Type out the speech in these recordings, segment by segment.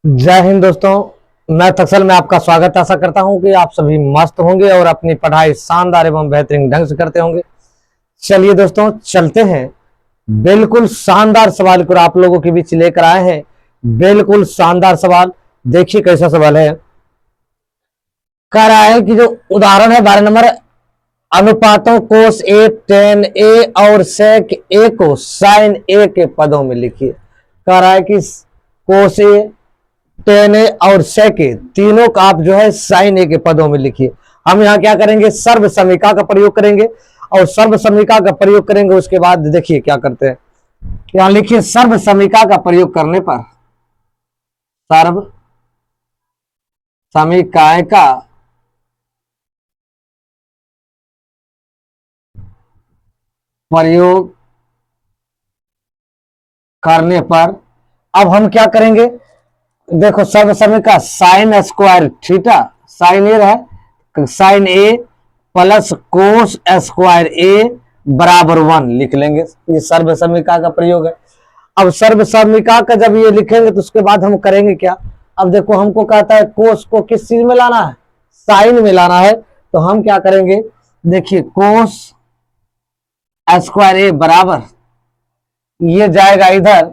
जय हिंद दोस्तों। मैं तक्सल में आपका स्वागत आशा करता हूं कि आप सभी मस्त होंगे और अपनी पढ़ाई शानदार एवं बेहतरीन ढंग से करते होंगे। चलिए दोस्तों चलते हैं। बिल्कुल शानदार सवाल को आप लोगों के बीच लेकर आए हैं। बिल्कुल शानदार सवाल। देखिए कैसा सवाल है। कह रहा है कि जो उदाहरण है 12 नंबर, अनुपातों कोस ए टेन ए और सेक ए को साइन ए के पदों में लिखिए। कह रहा है कि कोस ए टेन ए और सेक ए तीनों का आप जो है साइन ए के पदों में लिखिए। हम यहाँ क्या करेंगे, सर्व समीका का प्रयोग करेंगे और सर्व समीका का प्रयोग करेंगे। उसके बाद देखिए क्या करते हैं। यहां लिखिए सर्व समीका का प्रयोग करने पर सर्व समीकाएं का प्रयोग करने पर अब हम क्या करेंगे, देखो सर्व समीका साइन स्क्वायर थीटा, साइन ए है, साइन ए प्लस कोस स्क्वायर ए बराबर 1 लिख लेंगे। ये सर्व समीका का प्रयोग है। अब सर्व समीका का जब ये लिखेंगे तो उसके बाद हम करेंगे क्या। अब देखो हमको कहता है कोस को किस चीज में लाना है, साइन में लाना है। तो हम क्या करेंगे, देखिए कोस स्क्वायर ए बराबर, ये जाएगा इधर,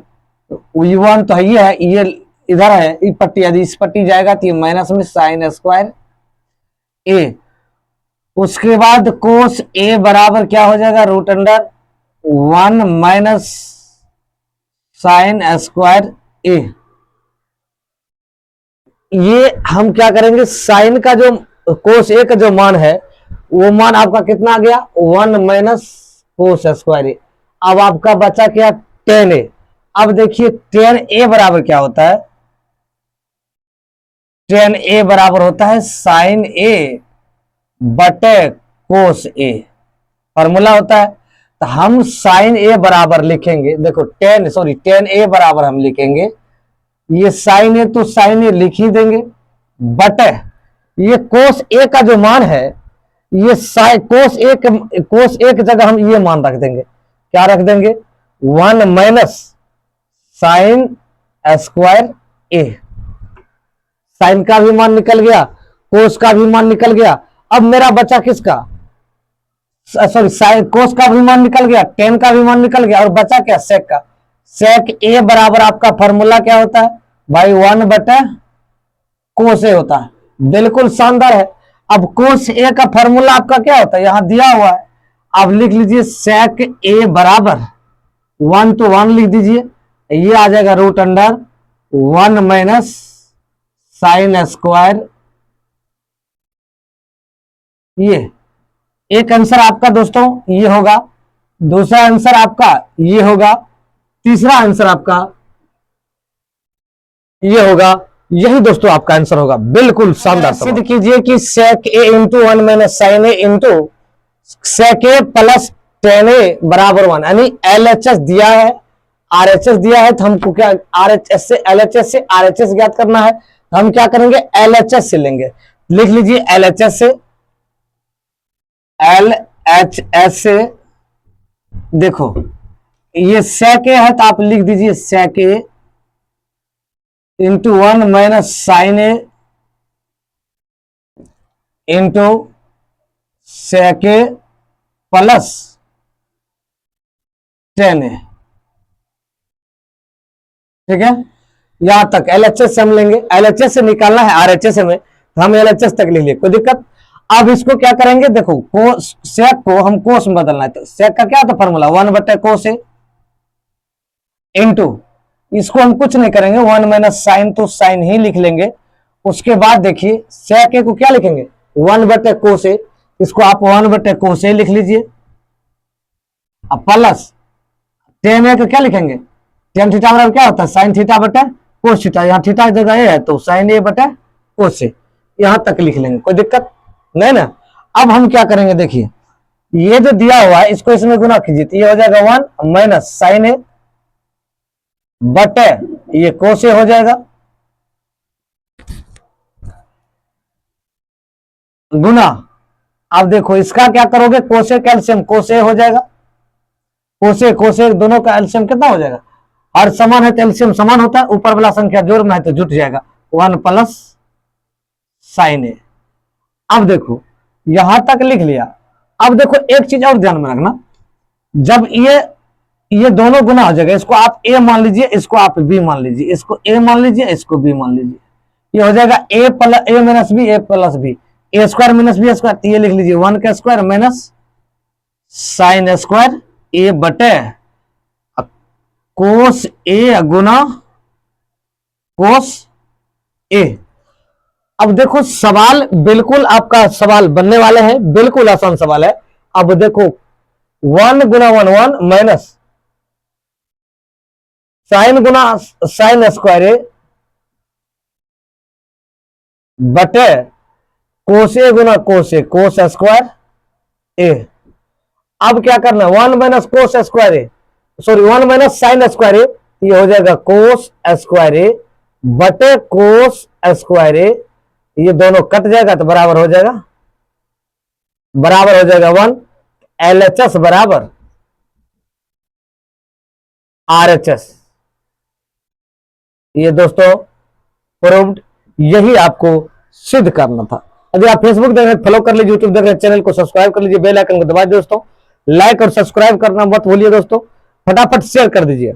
U1 तो ये है, ये इधर है, ये पट्टी, यदि इस पट्टी जाएगा तो ये माइनस में साइन स्क्वायर ए। उसके बाद कोस ए बराबर क्या हो जाएगा, root under 1 minus sine square A. ये हम क्या करेंगे, साइन का जो कोस ए का जो मान है वो मान आपका कितना आ गया, 1 माइनस कोस स्क्वायर ए। अब आपका बचा क्या, टेन ए। अब देखिए टेन ए बराबर क्या होता है, टेन ए बराबर होता है साइन ए बटे कोस ए, फॉर्मूला होता है। तो हम साइन ए बराबर लिखेंगे, देखो टेन ए बराबर हम लिखेंगे, ये साइन ए तो साइन ए लिख ही देंगे, बटे ये कोस ए का जो मान है, ये कोस ए की जगह हम ये मान रख देंगे, क्या रख देंगे, 1 माइनस साइन स्क्वायर ए। साइन का भी मान निकल गया, कोस का भी मान निकल गया। अब मेरा बचा किसका, सॉरी साइन कोस का भी मान निकल गया, टेन का भी मान निकल गया, और बचा क्या, सेक का। सेक ए बराबर आपका फॉर्मूला क्या होता है भाई, 1 बटे कोस ए होता है। बिल्कुल शानदार है। अब कोस ए का फॉर्मूला आपका क्या होता है, यहां दिया हुआ है, अब लिख लीजिए सेक ए बराबर 1 तो 1 लिख दीजिए, ये आ जाएगा root under 1 minus sine square. ये एक आंसर आपका दोस्तों ये होगा, दूसरा आंसर आपका ये होगा, तीसरा आंसर आपका ये होगा। यही दोस्तों आपका आंसर होगा। बिल्कुल शानदार। सिद्ध कीजिए कि सेक ए इंटू 1 माइनस साइन ए इंटू सेक ए प्लस टेन ए बराबर 1, यानी एलएचएस दिया है, आरएचएस दिया है, तो हमको क्या आरएचएस से एलएचएस से आरएचएस ज्ञात करना है। तो हम क्या करेंगे, एलएचएस से लेंगे। लिख लीजिए एलएचएस से, एलएचएस से देखो ये सेक ए है तो आप लिख दीजिए सेक ए इंटू 1 माइनस साइन ए इंटू सेक ए प्लस टेन ए। ठीक है, यहां तक एलएचएस से हम लेंगे, एलएचएस से निकालना है आरएचएस में, तो हम एलएचएस तक ले लिए, कोई दिक्कत। अब इसको क्या करेंगे, देखो सेक को हम कोस में बदलना है, तो सेक का क्या था फॉर्मूला, 1 बटे कोस ए इंटू, इसको हम कुछ नहीं करेंगे, 1 माइनस साइन तो साइन ही लिख लेंगे। उसके बाद देखिए सेक ए को क्या लिखेंगे, 1 बटे कोस ए, इसको आप 1 बटे कोस ए लिख लीजिए। अब प्लस टेन ए को क्या लिखेंगे, टेन थीटा बराबर क्या होता है, साइन थीटा बटे कोस थीटा, यहाँ थीटा की जगह ए है तो साइन ए बटे कोस ए, यहां तक लिख लेंगे, कोई दिक्कत नहीं ना। अब हम क्या करेंगे, देखिए ये जो दिया हुआ है इसको इसमें गुना कीजिए, तो ये हो जाएगा 1 माइनस साइन ए बटे ये कोस ए हो जाएगा, गुना। अब देखो इसका क्या करोगे, कोसे कैल्शियम कोसे हो जाएगा, कोसे कोसे दोनों का एल्शियम कितना हो जाएगा, और समान है तो एलसीएम समान होता है, ऊपर वाला संख्या जोड़ना है तो जुट जाएगा 1 प्लस साइन ए। अब देखो यहां तक लिख लिया। अब देखो एक चीज और ध्यान में रखना, जब ये दोनों गुना हो जाएगा, इसको आप ए मान लीजिए, इसको आप बी मान लीजिए, इसको ए मान लीजिए, इसको बी मान लीजिए, ये हो जाएगा ए माइनस बी, ए प्लस बी, ए स्क्वायर माइनस बी स्क्वायर, ये लिख लीजिए 1 का स्क्वायर माइनस साइन स्क्वायर ए बटे कोस ए गुना कोस ए। अब देखो सवाल बिल्कुल आपका सवाल बनने वाले हैं, बिल्कुल आसान सवाल है। अब देखो 1 गुना 1 1 माइनस साइन गुना साइन स्क्वायर ए बटे कोस ए गुना कोस ए, कोस स्क्वायर ए। अब क्या करना है 1 minus cos square A, sorry 1 minus sine square A, ये हो जाएगा कोस स्क्वायर ए बटे कोस स्क्वायर ए, ये दोनों कट जाएगा तो बराबर हो जाएगा 1 LHS बराबर RHS। ये दोस्तों प्रूव्ड, यही आपको सिद्ध करना था। यदि आप फेसबुक देख रहे हैं फॉलो कर लीजिए, यूट्यूब देख रहे हैं चैनल को सब्सक्राइब कर लीजिए, बेल आइकन को दबा दीजिए दोस्तों, लाइक और सब्सक्राइब करना मत भूलिए दोस्तों, फटाफट शेयर कर दीजिए।